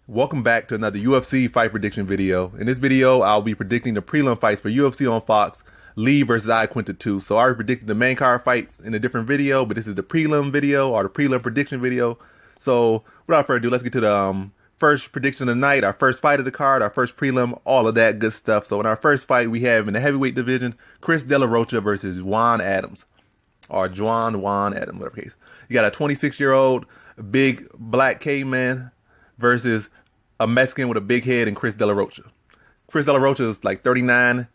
Welcome back to another UFC fight prediction video. In this video, I'll be predicting the prelim fights for UFC on Fox, Lee versus Iaquinta 2. So I already predicted the main card fights in a different video, but this is the prelim video or the prelim prediction video. So without further ado, let's get to the first prediction of the night, our first fight of the card, our first prelim, all of that good stuff. So in our first fight, we have in the heavyweight division, Chris De La Rocha versus Juan Adams. Or Juan Adams, whatever case. You got a 26-year-old big black caveman versus a Mexican with a big head and Chris De La Rocha. Chris De La Rocha is like 39.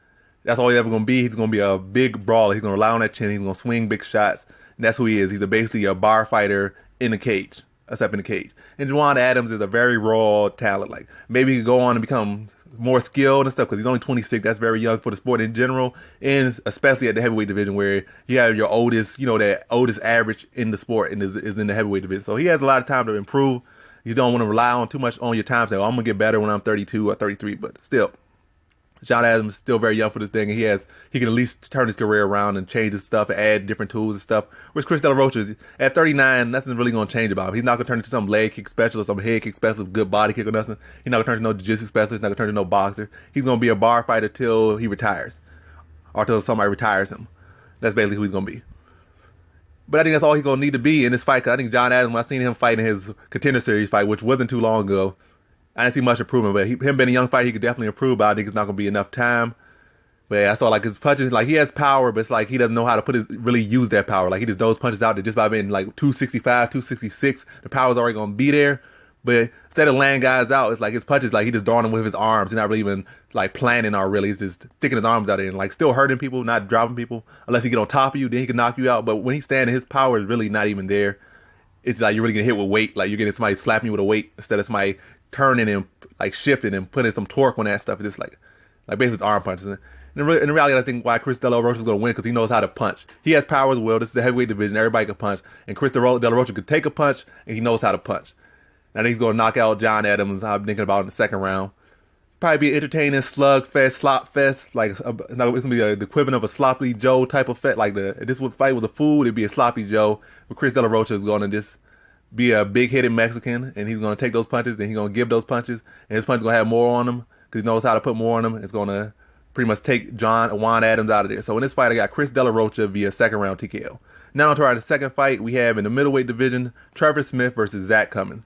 That's all he's ever going to be. He's going to be a big brawler. He's going to rely on that chin. He's going to swing big shots. And that's who he is. He's basically a bar fighter in the cage, except in the cage. And Juan Adams is a very raw talent. Like maybe he could go on and become more skilled and stuff because he's only 26. That's very young for the sport in general, and especially at the heavyweight division where you have your oldest, that oldest average in the sport and is in the heavyweight division. So he has a lot of time to improve. You don't want to rely on too much on your time. Say, I'm gonna get better when I'm 32 or 33, but still, John Adams is still very young for this thing, and he can at least turn his career around and change his stuff and add different tools and stuff. Whereas Chris De La Rocha, at 39, nothing's really gonna change about him. He's not gonna turn into some leg kick specialist, some head kick specialist, good body kick or nothing. He's not gonna turn into no jiu-jitsu specialist. He's not gonna turn into no boxer. He's gonna be a bar fighter till he retires, or till somebody retires him. That's basically who he's gonna be. But I think that's all he's going to need to be in this fight. Cause I think John Adams, when I seen him fight in his Contender Series fight, which wasn't too long ago, I didn't see much improvement. But him being a young fighter, he could definitely improve. But I think it's not going to be enough time. But yeah, I saw like his punches, like he has power, but it's like he doesn't know how to really use that power. Like he just throws punches out there just by being like 265, 266. The power's already going to be there. But instead of laying guys out, it's like his punches, like he just throwing them with his arms. He's not really even like planning or really. He's just sticking his arms out there and like still hurting people, not dropping people. Unless he get on top of you, then he can knock you out. But when he's standing, his power is really not even there. It's like you're really getting hit with weight. Like you're getting somebody slapping you with a weight instead of somebody turning and like shifting and putting some torque on that stuff. It's just like basically arm punches. And in reality, I think why Chris De La Rocha is going to win because he knows how to punch. He has power as well. This is the heavyweight division. Everybody can punch. And Chris De La Rocha could take a punch and he knows how to punch. I think he's going to knock out John Adams. I'm thinking about in the second round. Probably be an entertaining slug fest, slop fest. Like it's going to be the equivalent of a sloppy Joe type of fight. Like this would fight with a food, it'd be a sloppy Joe. But Chris De La Rocha is going to just be a big-headed Mexican, and he's going to take those punches, and he's going to give those punches, and his punches going to have more on him because he knows how to put more on them. It's going to pretty much take Juan Adams out of there. So in this fight, I got Chris De La Rocha via second round TKO. Now on to our second fight, we have in the middleweight division, Trevor Smith versus Zach Cummins.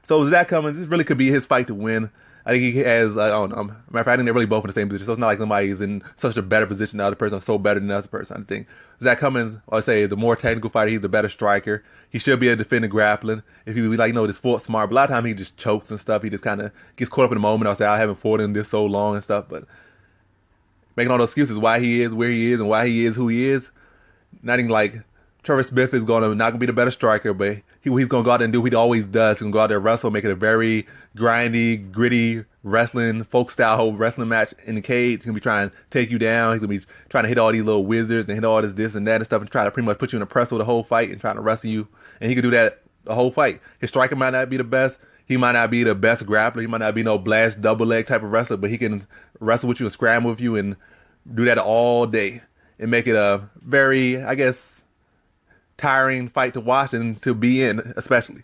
So Zach Cummins, this really could be his fight to win. I think he has, I don't know, matter of fact, I think they're really both in the same position. So it's not like somebody's in such a better position than the other person, so better than the other person. I think Zach Cummins, I would say, the more technical fighter, he's the better striker. He should be able to defend the grappling. If he was like, this fought smart, but a lot of times he just chokes and stuff. He just kind of gets caught up in the moment. I'll say, I haven't fought in this so long and stuff, but making all those excuses why he is where he is and why he is who he is. Not even like Trevor Smith is not going to be the better striker, but he's going to go out there and do what he always does. He's going to go out there and wrestle, make it a very grindy, gritty wrestling, folk-style wrestling match in the cage. He's going to be trying to take you down. He's going to be trying to hit all these little wizards and hit all this and that and stuff and try to pretty much put you in a pretzel the whole fight and trying to wrestle you. And he can do that the whole fight. His striker might not be the best. He might not be the best grappler. He might not be no blast double leg type of wrestler, but he can wrestle with you and scramble with you and do that all day and make it a very, I guess, tiring fight to watch and to be in, especially.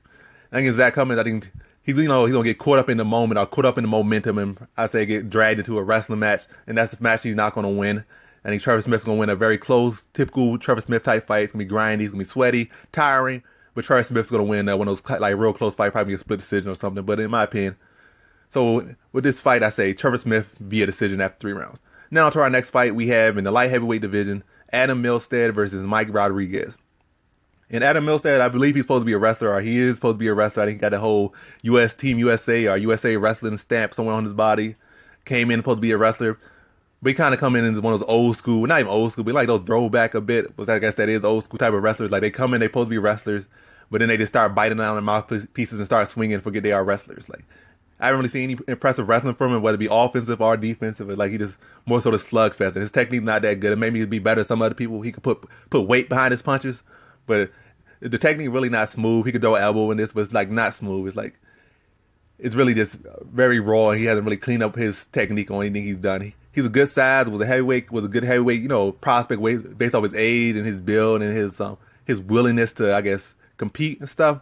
I think Zach Cummins, I think he's gonna get caught up in the moment or caught up in the momentum and I say get dragged into a wrestling match, and that's the match he's not gonna win. I think Trevor Smith's gonna win a very close, typical Trevor Smith type fight. It's gonna be grindy, it's gonna be sweaty, tiring, but Trevor Smith's gonna win one of those like real close fights, probably a split decision or something. But in my opinion, so with this fight, I say Trevor Smith via decision after 3 rounds. Now to our next fight, we have in the light heavyweight division, Adam Milstead versus Mike Rodriguez. And Adam Milstead, I believe he's supposed to be a wrestler, or he is supposed to be a wrestler. I think he got the whole Team USA or USA wrestling stamp somewhere on his body. Came in supposed to be a wrestler. But he kind of come in as one of those old school, not even old school, but like those throwback a bit. But I guess that is old school type of wrestlers. Like they come in, they supposed to be wrestlers, but then they just start biting down their mouthpieces and start swinging and forget they are wrestlers. Like I haven't really seen any impressive wrestling from him, whether it be offensive or defensive. But like he just more sort of slugfest, and his technique's not that good. It made me be better than some other people. He could put weight behind his punches, but the technique really not smooth. He could throw an elbow in this, but it's like not smooth. It's like it's really just very raw. And he hasn't really cleaned up his technique on anything he's done. He's a good size, was a good heavyweight, prospect based off his age and his build and his willingness to, I guess, compete and stuff.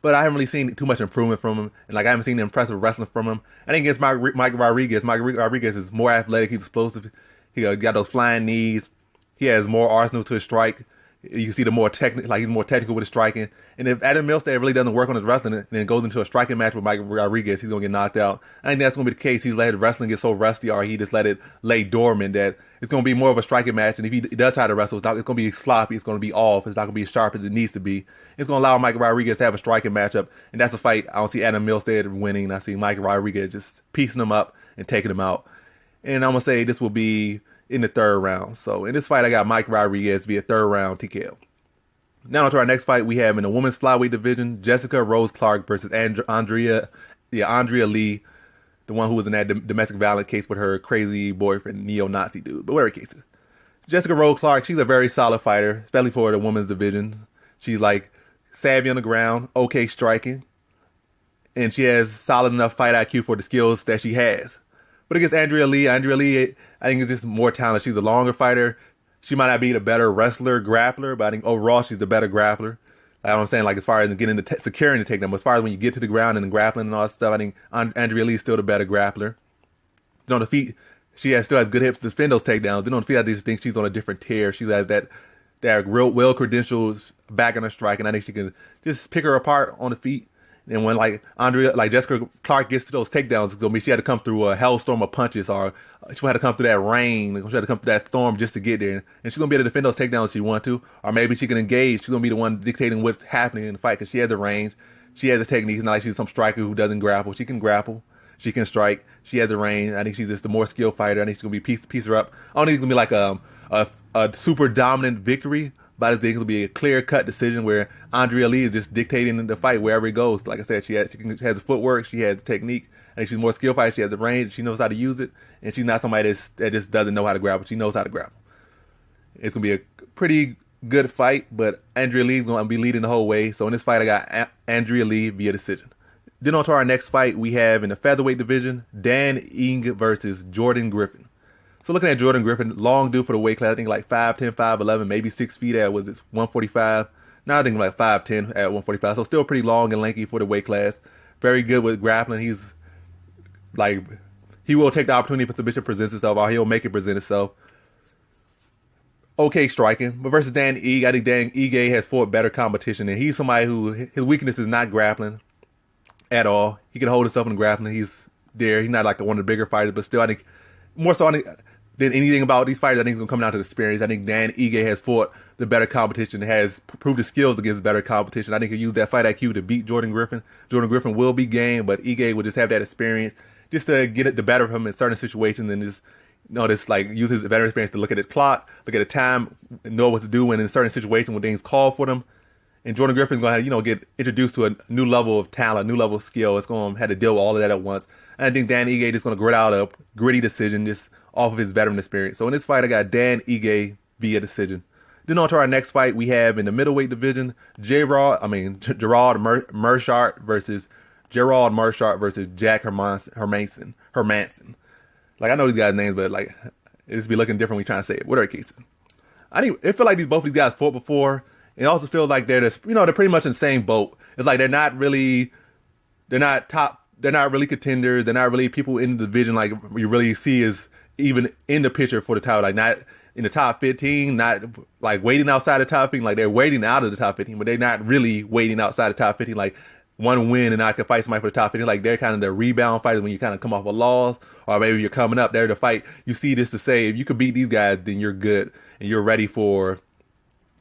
but I haven't really seen too much improvement from him, and like I haven't seen impressive wrestling from him. I think against Mike Rodriguez is more athletic. He's explosive. He got those flying knees. He has more arsenal to his strike. You can see the more technical, like he's more technical with his striking. And if Adam Milstead really doesn't work on his wrestling and then goes into a striking match with Mike Rodriguez, he's gonna get knocked out. I think that's gonna be the case. He's let his wrestling get so rusty, or he just let it lay dormant, that it's gonna be more of a striking match. And if he does try to wrestle, it's gonna be sloppy. It's gonna be off. It's not gonna be as sharp as it needs to be. It's gonna allow Mike Rodriguez to have a striking matchup, and that's a fight I don't see Adam Milstead winning. I see Mike Rodriguez just piecing him up and taking him out. And I'm gonna say this will be in the third round. So in this fight, I got Mike Rodriguez via third round TKO. Now on to our next fight we have in the women's flyweight division, Jessica Rose Clark versus Andrea Lee, the one who was in that domestic violence case with her crazy boyfriend, neo-Nazi dude. But whatever case is. Jessica Rose Clark, she's a very solid fighter, especially for the women's division. She's like savvy on the ground, okay striking, and she has solid enough fight IQ for the skills that she has. But against Andrea Lee, I think it's just more talent. She's a longer fighter. She might not be the better wrestler, grappler, but I think overall she's the better grappler. Like I'm saying, like as far as getting securing the takedown, but as far as when you get to the ground and the grappling and all that stuff, I think Andrea Lee is still the better grappler. On the feet, she still has good hips to defend those takedowns. Then on the feet, I just think she's on a different tier. She has that real well credentials back on her strike, and I think she can just pick her apart on the feet. And when Jessica Clark gets to those takedowns, it's gonna be she had to come through a hellstorm of punches, or she had to come through that rain, she had to come through that storm just to get there. And she's gonna be able to defend those takedowns if she wants to, or maybe she can engage. She's gonna be the one dictating what's happening in the fight because she has the range, she has the technique. It's not like she's some striker who doesn't grapple. She can grapple, she can strike, she has the range. I think she's just the more skilled fighter. I think she's gonna be piece her up. I don't think it's gonna be like a super dominant victory, but I think it'll be a clear-cut decision where Andrea Lee is just dictating the fight wherever it goes. Like I said, she has the footwork, she has the technique. I think she's more skilled fighter. She has the range, she knows how to use it, and she's not somebody that just doesn't know how to grapple. She knows how to grapple. It's gonna be a pretty good fight, but Andrea Lee's gonna be leading the whole way. So in this fight, I got Andrea Lee via decision. Then on to our next fight, we have in the featherweight division, Dan Ige versus Jordan Griffin. So looking at Jordan Griffin, long dude for the weight class, I think like 5'10", 5'11", maybe 6 feet at 145. Now I think like 5'10" at 145. So still pretty long and lanky for the weight class. Very good with grappling. He's like, he will take the opportunity if submission presents itself, or he'll make it present itself. Okay striking. But versus Dan Ige, I think Dan Ige has fought better competition, and he's somebody who, his weakness is not grappling at all. He can hold himself in grappling. He's there. He's not like one of the bigger fighters, but still I think more so than anything about these fighters, I think it's going to come down to the experience. I think Dan Ige has fought the better competition, has proved his skills against better competition. I think he'll use that fight IQ to beat Jordan Griffin. Jordan Griffin will be game, but Ige will just have that experience just to get it the better of him in certain situations, and just use his veteran experience to look at his clock, look at the time, know what to do when in certain situations when things call for them. And Jordan Griffin's going to get introduced to a new level of talent, new level of skill. It's going to have to deal with all of that at once. And I think Dan Ige is going to grit out a gritty decision just off of his veteran experience. So in this fight, I got Dan Ige via decision. Then on to our next fight, we have in the middleweight division, Gerald Meerschaert versus Jack Hermanson. Like, I know these guys' names, but like, it just be looking different when you trying to say it. Whatever case. It feel like both these guys fought before. It also feels like they're pretty much in the same boat. It's like they're not really contenders. They're not really people in the division like you really see is even in the picture for the title. Like, not in the top 15, not like waiting outside the top 15. Like, they're waiting out of the top 15, but they're not really waiting outside the top 15. Like, one win and I can fight somebody for the top 15. Like, they're kind of the rebound fighters when you kind of come off a loss, or maybe you're coming up there to fight. You see this to say, if you could beat these guys, then you're good and you're ready for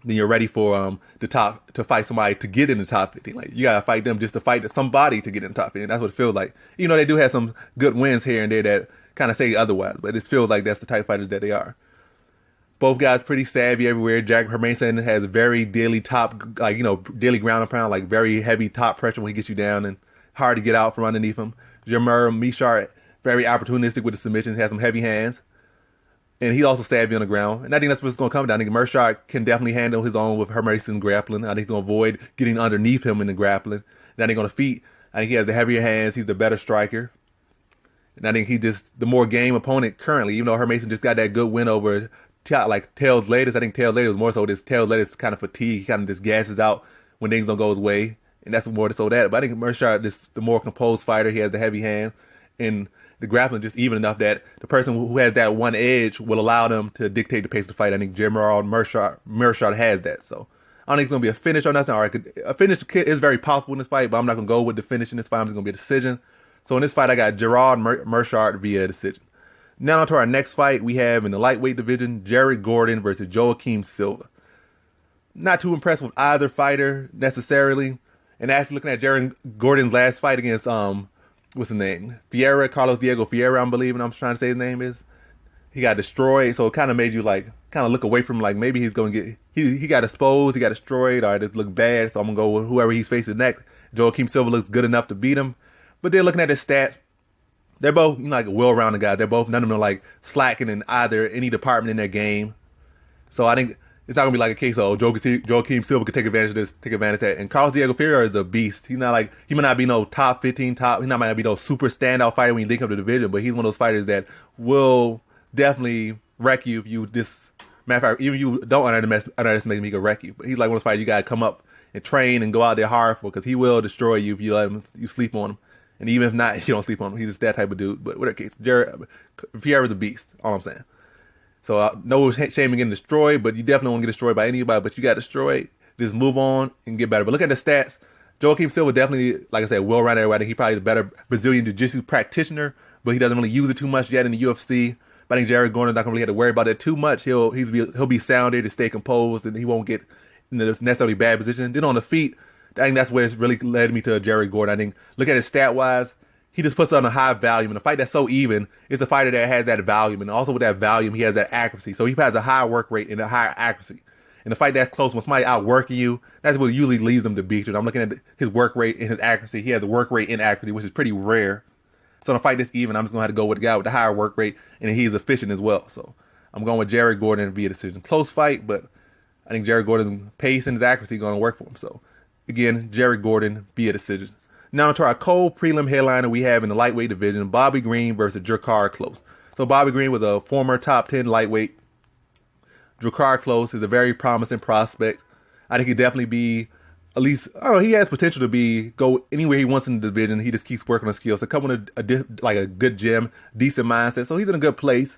the top to fight somebody to get in the top 15. Like, you gotta fight them just to fight somebody to get in the top 15. That's what it feels like. They do have some good wins here and there that kind of say otherwise, but it feels like that's the type of fighters that they are. Both guys pretty savvy everywhere. Jack Hermanson has very daily daily ground and pound, like very heavy top pressure when he gets you down and hard to get out from underneath him. Jamer Meerschaert, very opportunistic with the submissions, has some heavy hands. And he's also savvy on the ground. And I think that's what's going to come down. I think Meerschaert can definitely handle his own with Hermanson's grappling. I think he's going to avoid getting underneath him in the grappling. And I think on the feet, I think he has the heavier hands. He's the better striker. And I think he's just the more game opponent currently. Even though Hermanson just got that good win over Tails Latest. I think Tails Latest was more so this Tails Latest kind of fatigue. He kind of just gasses out when things don't go his way. and that's more so that. But I think Mershard is the more composed fighter. He has the heavy hand, and the grappling just even enough that the person who has that one edge will allow them to dictate the pace of the fight. I think Gerard Mershard has that. So I don't think it's going to be a finish or nothing. Or a finish is very possible in this fight, but I'm not going to go with the finish in this fight. I'm just going to be a decision. So in this fight, I got Gerard Mershard via decision. Now on to our next fight. We have in the lightweight division, Jared Gordon versus Joaquim Silva. Not too impressed with either fighter necessarily. And actually looking at Jared Gordon's last fight against what's his name? Carlos Diego Fiera, I'm believing I'm trying to say his name is. He got destroyed, so it kind of made you like kind of look away from him, like maybe he's gonna get he got exposed, he got destroyed, or it looked bad, so I'm gonna go with whoever he's facing next. Joaquim Silva looks good enough to beat him. But they're looking at his stats. They're both like well-rounded guys. They're both, none of them are like slacking in any department in their game. So I think it's not gonna be like a case of Joaquim Silva could take advantage of this, take advantage of that. And Carlos Diego Ferreira is a beast. He's not like, he might not be no top 15, he might not be no super standout fighter when you link up the division, but he's one of those fighters that will definitely wreck you if you matter of fact, even if you don't underestimate him, he can wreck you. But he's like one of those fighters you gotta come up and train and go out there hard for, because he will destroy you if you let him, you sleep on him. And even if not, you don't sleep on him. He's just that type of dude. But whatever case, Ferreira's a beast. All I'm saying. So no shame in getting destroyed, but you definitely won't get destroyed by anybody. But you got destroyed. Just move on and get better. But look at the stats. Joaquim Silva definitely, like I said, well-rounded. I think he's probably the better Brazilian Jiu-Jitsu practitioner, but he doesn't really use it too much yet in the UFC. But I think Jared Gordon's not going to really have to worry about it too much. He'll be sounded to stay composed, and he won't get in this necessarily bad position. Then on the feet, I think that's where it's really led me to Jared Gordon. I think, look at his stat-wise, he just puts on a high volume. And a fight that's so even, it's a fighter that has that volume. And also with that volume, he has that accuracy. So he has a high work rate and a higher accuracy. In a fight that's close, when somebody outworking you, that's what usually leads them to beat you. And I'm looking at his work rate and his accuracy. He has the work rate and accuracy, which is pretty rare. So in a fight that's even, I'm just going to have to go with the guy with the higher work rate, and he's efficient as well. So I'm going with Jared Gordon via decision. Close fight, but I think Jared Gordon's pace and his accuracy are going to work for him. So again, Jared Gordon via decision. Now to our cold prelim headliner we have in the lightweight division, Bobby Green versus Drakkar Klose. So Bobby Green was a former top 10 lightweight. Drakkar Klose is a very promising prospect. I think he'd definitely be, at least, I don't know, he has potential to go anywhere he wants in the division. He just keeps working on skills. So come with a good gym, decent mindset. So he's in a good place.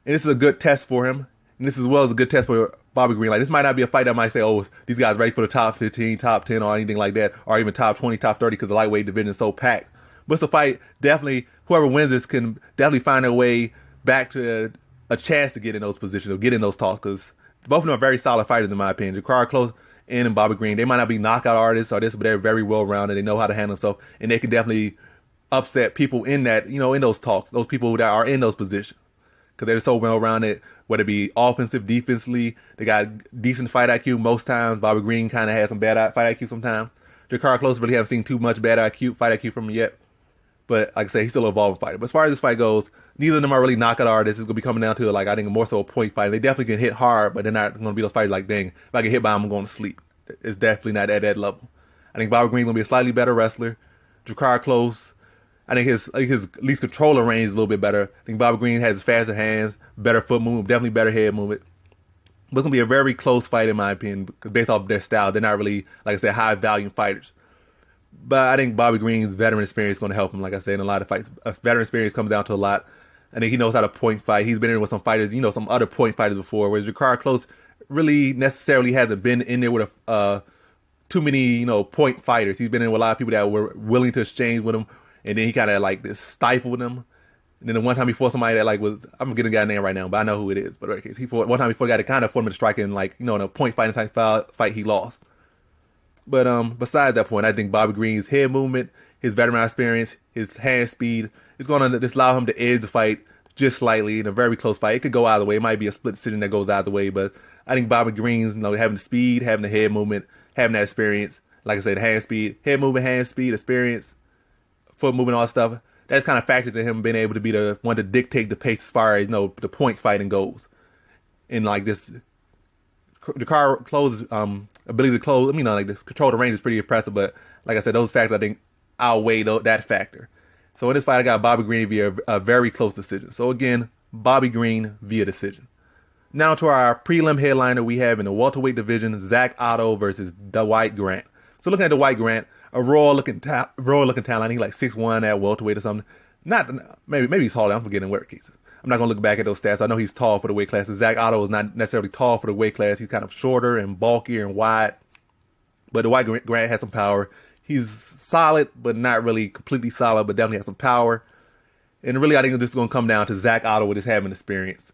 And this is a good test for him. And this as well as a good test for Bobby Green. Like, this might not be a fight that might say, oh, these guys ready for the top 15, top 10, or anything like that, or even top 20, top 30, because the lightweight division is so packed. But it's a fight, definitely, whoever wins this can definitely find their way back to a chance to get in those positions or get in those talks, because both of them are very solid fighters in my opinion. Drakkar Klose and Bobby Green, they might not be knockout artists or this, but they're very well-rounded. They know how to handle themselves, and they can definitely upset people in that, in those talks, those people that are in those positions, because they're so well-rounded, whether it be offensive, defensively. They got decent fight IQ most times. Bobby Green kind of has some bad fight IQ sometimes. Drakkar Klose really haven't seen too much bad fight IQ from him yet. But like I say, he's still an evolving fighter. But as far as this fight goes, neither of them are really knockout artists. It's going to be coming down to, I think, more so a point fight. They definitely can hit hard, but they're not going to be those fighters like, dang, if I get hit by him, I'm going to sleep. It's definitely not at that level. I think Bobby Green's going to be a slightly better wrestler. Drakkar Klose, I think his at least controller range is a little bit better. I think Bobby Green has faster hands, better foot movement, definitely better head movement. But it's going to be a very close fight in my opinion, based off their style. They're not really, like I said, high volume fighters. But I think Bobby Green's veteran experience is going to help him. Like I said, in a lot of fights, veteran experience comes down to a lot. I think he knows how to point fight. He's been in with some fighters, some other point fighters before, whereas Drakkar Klose really necessarily hasn't been in there with too many, point fighters. He's been in with a lot of people that were willing to exchange with him, and then he kind of just stifled them. And then the one time he fought somebody that I'm gonna get a guy name right now, but I know who it is. But in any case, one time he fought a guy that kind of fought him to strike in in a point fighting type fight, he lost. But besides that point, I think Bobby Green's head movement, his veteran experience, his hand speed is going to just allow him to edge the fight just slightly in a very close fight. It could go either way. It might be a split decision that goes either way, but I think Bobby Green's having the speed, having the head movement, having that experience, like I said, hand speed, head movement, hand speed, experience, foot movement, all that stuff. That's kind of factors in him being able to be the one to dictate the pace as far as the point fighting goes. And this. Drakkar Klose's ability to close, this control the range is pretty impressive, but like I said, those factors I think outweigh that factor. So in this fight, I got Bobby Green via a very close decision. So again, Bobby Green via decision. Now to our prelim headliner we have in the welterweight division, Zach Otto versus Dwight Grant. So looking at the Dwight Grant, a raw looking talent. He's like 6'1" at welterweight or something. Maybe he's taller. I'm forgetting where cases. I'm not gonna look back at those stats. I know he's tall for the weight class. Zach Otto is not necessarily tall for the weight class. He's kind of shorter and bulkier and wide. But the Dwight Grant has some power. He's solid, but not really completely solid, but definitely has some power. And really, I think this is going to come down to Zach Otto with his having experience.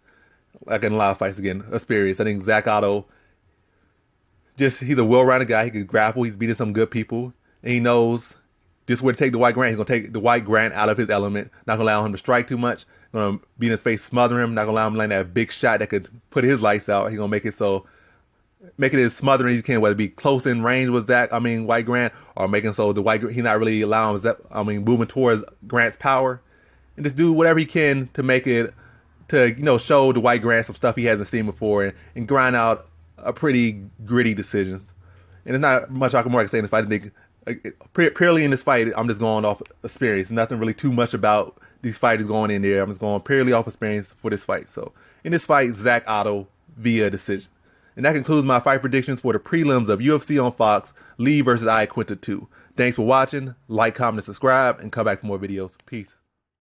Like in a lot of fights, again, experience. I think Zach Otto, he's a well-rounded guy. He can grapple. He's beaten some good people. And he knows just where to take Dwight Grant. He's going to take Dwight Grant out of his element. Not going to allow him to strike too much. Going to be in his face, smother him. Not going to allow him to land that big shot that could put his lights out. He's going to make it as smothering as he can, whether it be close in range with Dwight Grant, or making so he's not really allowing moving towards Grant's power. And just do whatever he can to make it, to, show Dwight Grant some stuff he hasn't seen before and grind out a pretty gritty decisions. And there's not much I can say in this fight. I think purely in this fight, I'm just going off experience. Nothing really too much about these fighters going in there. I'm just going purely off experience for this fight. So in this fight, Zach Otto via decision. And that concludes my fight predictions for the prelims of UFC on Fox, Lee versus Iaquinta 2. Thanks for watching. Like, comment, and subscribe, and come back for more videos. Peace.